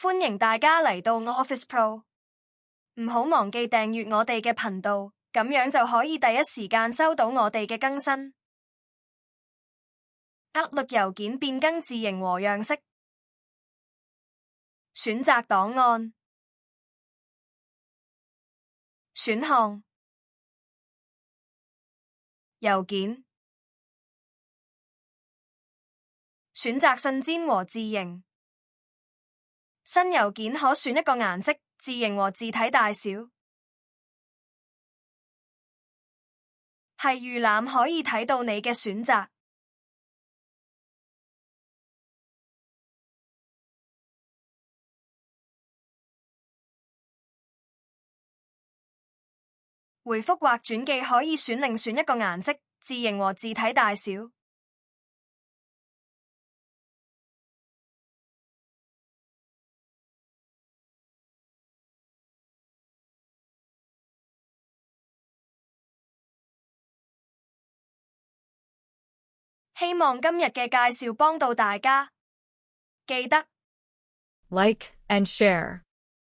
歡迎大家嚟到 Office Pro， 唔好忘記訂閱我哋嘅頻道，咁樣就可以第一時間收到我哋嘅更新。Outlook 郵件變更字型和樣式，選擇檔案，選項，郵件，選擇信纖和字型。新郵件可選一個顏色、字型和字體大小。係預覽可以睇到你嘅選擇。回覆或轉寄可以另選一個顏色、字型和字體大小。希望今日嘅介紹幫到大家，記得 Like and share.